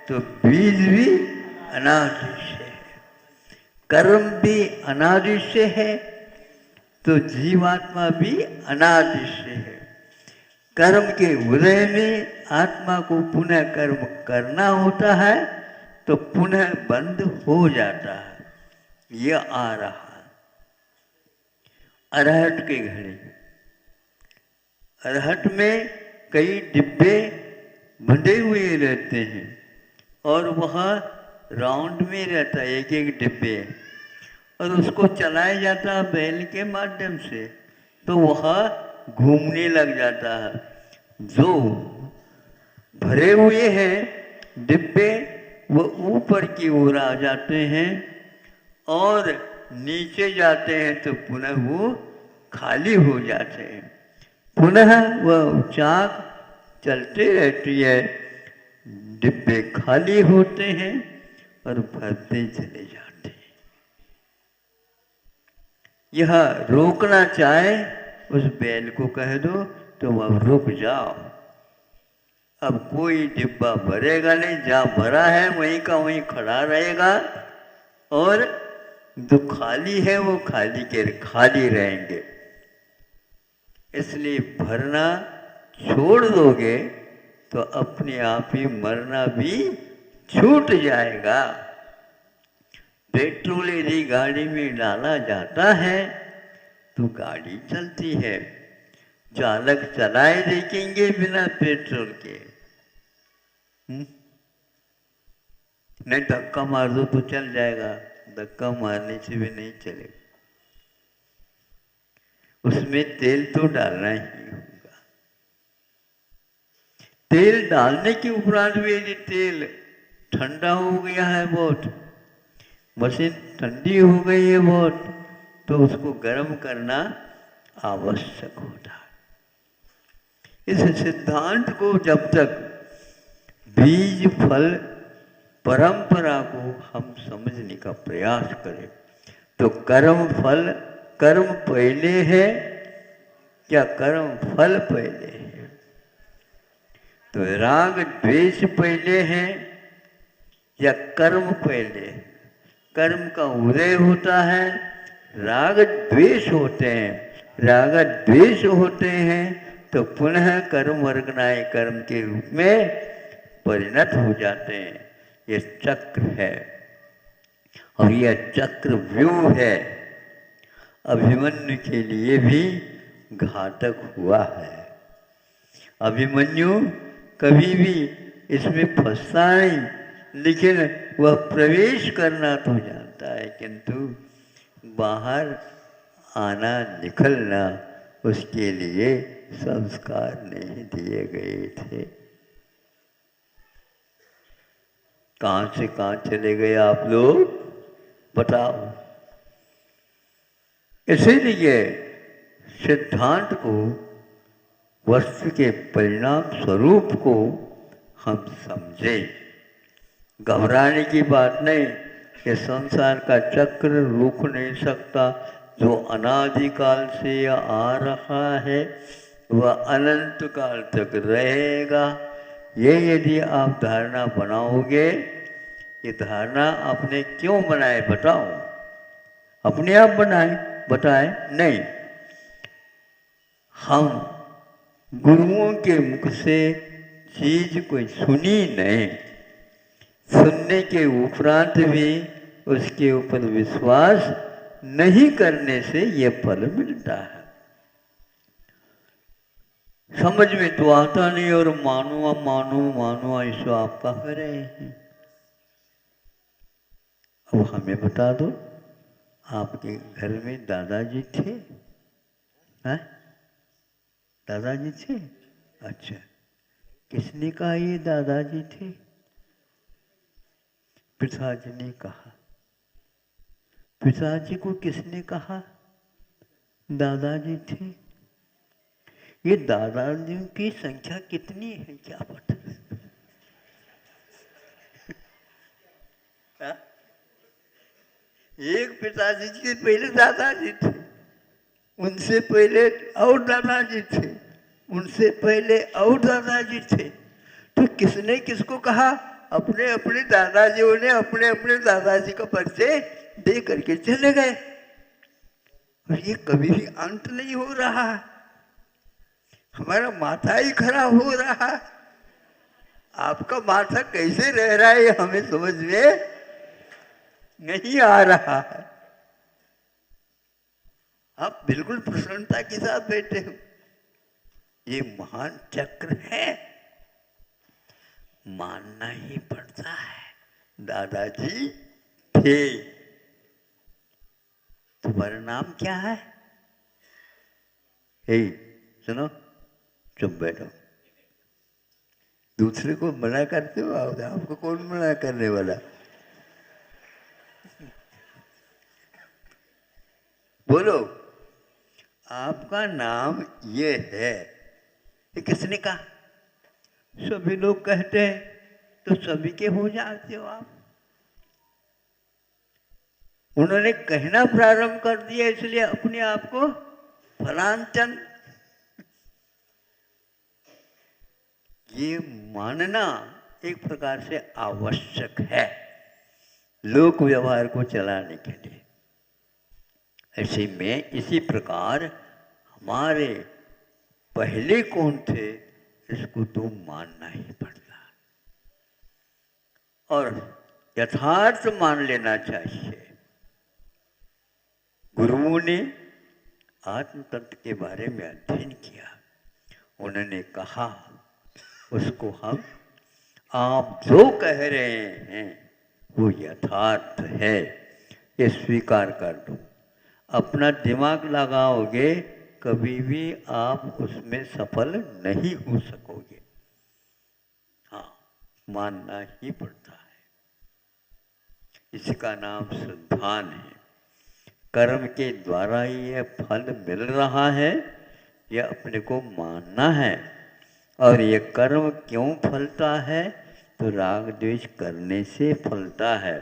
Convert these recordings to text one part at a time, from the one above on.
तो बीज भी अनादि से है, कर्म भी अनादि से है, तो जीवात्मा भी अनादि से है। कर्म के उदय में आत्मा को पुनः कर्म करना होता है तो पुनः बंद हो जाता है। यह आ रहा है अरहट के घड़े। अरहट में कई डिब्बे बंधे हुए रहते हैं और वह राउंड में रहता है, एक एक डिब्बे, और उसको चलाया जाता है बैल के माध्यम से, तो वह घूमने लग जाता है। जो भरे हुए हैं डिब्बे वो ऊपर की ओर आ जाते हैं और नीचे जाते हैं तो पुनः वो खाली हो जाते हैं। पुनः वह चाक चलती रहती है, डिब्बे खाली होते हैं और भरते चले जाते हैं। यह रोकना चाहे उस बैल को कह दो तो वह रुक जाओ, अब कोई डिब्बा भरेगा नहीं, जहाँ भरा है वहीं का वहीं खड़ा रहेगा और जो खाली है वो खाली के खाली रहेंगे। इसलिए भरना छोड़ दोगे तो अपने आप ही मरना भी छूट जाएगा। पेट्रोल यदि गाड़ी में डाला जाता है तो गाड़ी चलती है, चालक चलाए देखेंगे बिना पेट्रोल के। नहीं धक्का मार दो तो चल जाएगा, धक्का मारने से भी नहीं चलेगा, उसमें तेल तो डालना ही होगा। तेल डालने के उपरांत भी यदि तेल ठंडा हो गया है बहुत, मशीन ठंडी हो गई है बहुत, तो उसको गर्म करना आवश्यक होता है। इस सिद्धांत को जब तक बीज फल परंपरा को हम समझने का प्रयास करें तो कर्म फल, कर्म पहले है या कर्म फल पहले है? तो राग द्वेष पहले है या कर्म पहले? कर्म का उदय होता है, राग द्वेष होते हैं, राग द्वेष होते हैं तो पुनः कर्म वर्गनाय कर्म के रूप में परिणत हो जाते हैं। ये चक्र है और यह चक्र व्यूह है, अभिमन्यु के लिए भी घातक हुआ है। अभिमन्यु कभी भी इसमें फंसता नहीं, लेकिन वह प्रवेश करना तो जानता है, किंतु बाहर आना निकलना उसके लिए संस्कार नहीं दिए गए थे। कहाँ से कहाँ चले गए आप लोग बताओ। इसीलिए सिद्धांत को, वस्तु के परिणाम स्वरूप को हम समझे। घबराने की बात नहीं, कि संसार का चक्र रुक नहीं सकता, जो अनादिकाल से आ रहा है वह अनंत काल तक रहेगा। ये यदि आप धारणा बनाओगे, ये धारणा आपने क्यों बनाए बताओ? अपने आप बनाए बताए नहीं, हम गुरुओं के मुख से चीज कोई सुनी नहीं, सुनने के उपरांत भी उसके ऊपर विश्वास नहीं करने से ये फल मिलता है। समझ में तो आता नहीं और मानो मानो मानो ऐसा आप कह रहे हैं। अब हमें बता दो, आपके घर में दादाजी थे? हैं? दादाजी थे? अच्छा, किसने कहा ये दादाजी थे? पिताजी ने कहा। पिताजी को किसने कहा दादाजी थे? ये दादाजियों की संख्या कितनी है क्या पता? एक पिताजी के पहले दादाजी थे, उनसे पहले और दादाजी थे, उनसे पहले और दादाजी थे, तो किसने किसको कहा अपने अपने दादाजियों ने अपने अपने दादाजी का परिचय दे करके चले गए। और ये कभी भी अंत नहीं हो रहा, हमारा माथा ही खराब हो रहा। आपका माथा कैसे रह रहा है ये हमें समझ में नहीं आ रहा है। आप बिल्कुल प्रसन्नता के साथ बैठे हो। ये महान चक्र है, मानना ही पड़ता है। दादाजी थे। तुम्हारा नाम क्या है? हे सुनो, चुप बैठो। दूसरे को मना करते हो, आपको कौन मना करने वाला? बोलो, आपका नाम ये है। ये किसने कहा? सभी लोग कहते हैं तो सभी के हो जाते हो आप। उन्होंने कहना प्रारंभ कर दिया इसलिए अपने आप को फलांचन। ये मानना एक प्रकार से आवश्यक है लोक व्यवहार को चलाने के लिए। ऐसे में इसी प्रकार हमारे पहले कौन थे इसको तो मानना ही पड़ता है और यथार्थ मान लेना चाहिए। गुरुओं ने आत्म तत्व के बारे में अध्ययन किया, उन्होंने कहा उसको हम आप जो कह रहे हैं वो यथार्थ है, ये स्वीकार कर दो। अपना दिमाग लगाओगे कभी भी आप उसमें सफल नहीं हो सकोगे। हाँ, मानना ही पड़ता है। इसका नाम सिद्धांत है। कर्म के द्वारा ही यह फल मिल रहा है, यह अपने को मानना है। और ये कर्म क्यों फलता है? तो राग द्वेष करने से फलता है।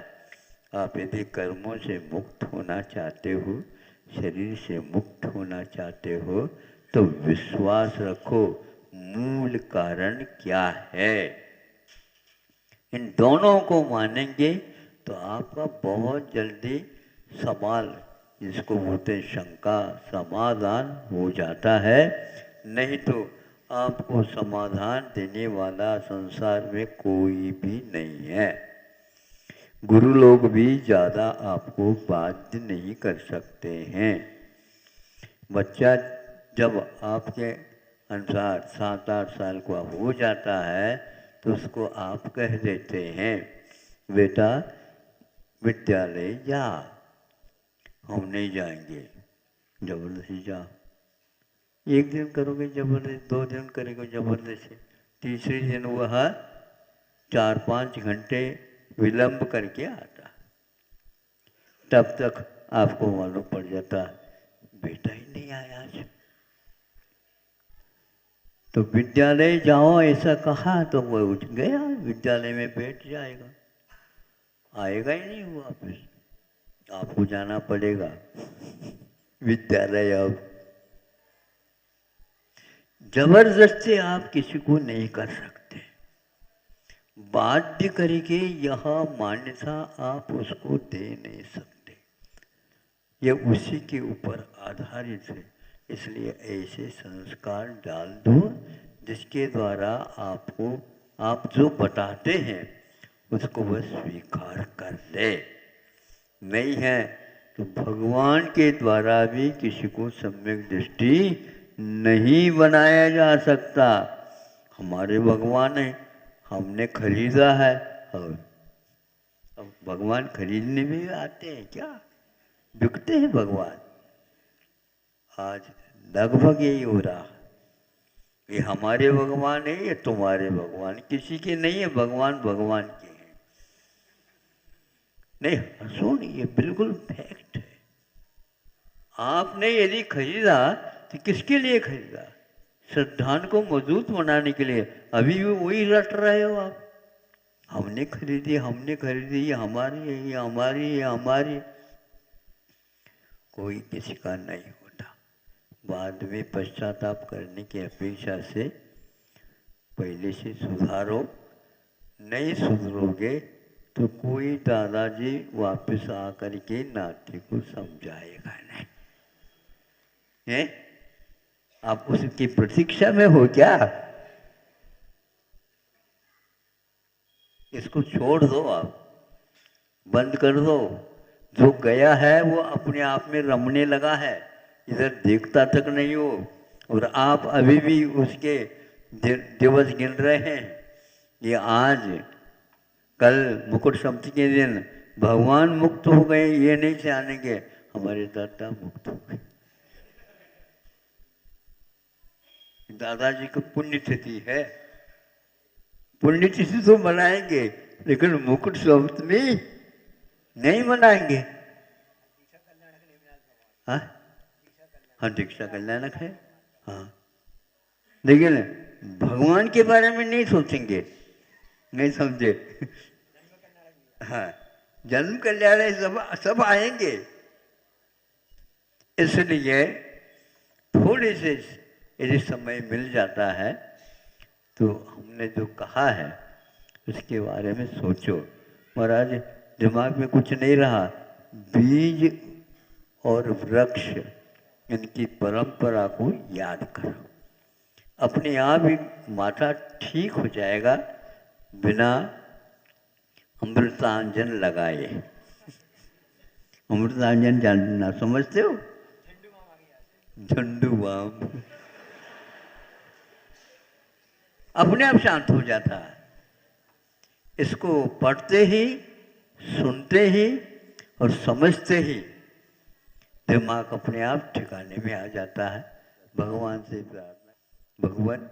आप यदि कर्मों से मुक्त होना चाहते हो, शरीर से मुक्त होना चाहते हो, तो विश्वास रखो मूल कारण क्या है। इन दोनों को मानेंगे तो आपका बहुत जल्दी सवाल, जिसको बोलते हैं शंका, समाधान हो जाता है। नहीं तो आपको समाधान देने वाला संसार में कोई भी नहीं है। गुरु लोग भी ज़्यादा आपको बाध्य नहीं कर सकते हैं। बच्चा जब आपके अनुसार 7-8 साल का हो जाता है तो उसको आप कह देते हैं बेटा विद्यालय जा। हम नहीं जाएंगे, जबरदस्ती जा। एक दिन करोगे जबरदस्ती, 2 दिन करेंगे जबरदस्ती, तीसरे दिन वह 4-5 घंटे विलंब करके आता। तब तक आपको मालूम पड़ जाता बेटा ही नहीं आया आज। तो विद्यालय जाओ ऐसा कहा तो वह उठ गया, विद्यालय में बैठ जाएगा, आएगा ही नहीं वो वापस। आपको जाना पड़ेगा विद्यालय। अब जबरदस्ती आप किसी को नहीं कर सकते, बाध्य करके यह मान्यता आप उसको दे नहीं सकते। यह उसी के ऊपर आधारित है। इसलिए ऐसे संस्कार डाल दो जिसके द्वारा आपको आप जो बताते हैं उसको वह स्वीकार कर ले। नहीं है तो भगवान के द्वारा भी किसी को सम्यक दृष्टि नहीं बनाया जा सकता। हमारे भगवान है, हमने खरीदा है। और अब भगवान खरीदने भी आते हैं क्या? बिकते हैं भगवान। आज लगभग यही हो रहा है। ये हमारे भगवान है, ये तुम्हारे भगवान, किसी के नहीं है भगवान, भगवान के हैं। नहीं हंसो नहीं, ये बिल्कुल फैक्ट है। आपने यदि खरीदा तो किसके लिए खरीदा? श्रद्धान को मजबूत बनाने के लिए। अभी भी वही रट रहे हो आप, हमने खरीदी, हमने खरीदी, ये हमारी है, ये हमारी, ये हमारी। कोई किसी का नहीं होता। बाद में पश्चाताप करने की अपेक्षा से पहले से सुधारो, नहीं सुधरोगे तो कोई दादाजी वापस आकर के नाते को समझाएगा नहीं है। आप उसकी प्रतीक्षा में हो क्या? इसको छोड़ दो, आप बंद कर दो। जो गया है वो अपने आप में रमने लगा है, इधर देखता तक नहीं हो। और आप अभी भी उसके दिवस गिन रहे हैं। ये आज कल मुकुट सप्तमी के दिन भगवान मुक्त हो गए, ये नहीं जानेंगे हमारे दादा मुक्त हो गए। दादाजी को पुण्यतिथि है, पुण्यतिथि तो मनाएंगे, लेकिन मुकुट सप्तमी नहीं मनाएंगे। हाँ हाँ, दीक्षा कल्याणक है। हाँ, लेकिन भगवान के बारे में नहीं सोचेंगे, नहीं समझे। हाँ, जन्म कल्याण सब सब आएंगे। इसलिए थोड़े से यदि समय मिल जाता है तो हमने जो कहा है उसके बारे में सोचो। महाराज दिमाग में कुछ नहीं रहा, बीज और वृक्ष इनकी परंपरा को याद करो, अपने आप ही माथा ठीक हो जाएगा बिना अमृतांजन लगाए। अमृतांजन जानना समझते हो? झंडू बाम अपने आप शांत हो जाता है। इसको पढ़ते ही, सुनते ही और समझते ही दिमाग अपने आप ठिकाने में आ जाता है। भगवान से प्रार्थना, भगवान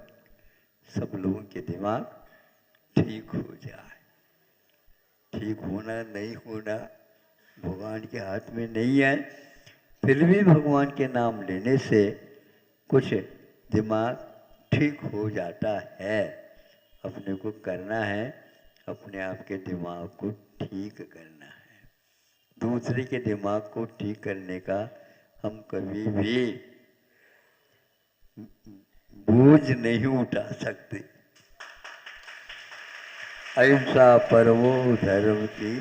सब लोगों के दिमाग ठीक हो जाए। ठीक होना नहीं होना भगवान के हाथ में नहीं है, फिर भी भगवान के नाम लेने से कुछ दिमाग ठीक हो जाता है। अपने को करना है, अपने आप के दिमाग को ठीक करना है। दूसरे के दिमाग को ठीक करने का हम कभी भी बोझ नहीं उठा सकते। अहिंसा परमो धर्म की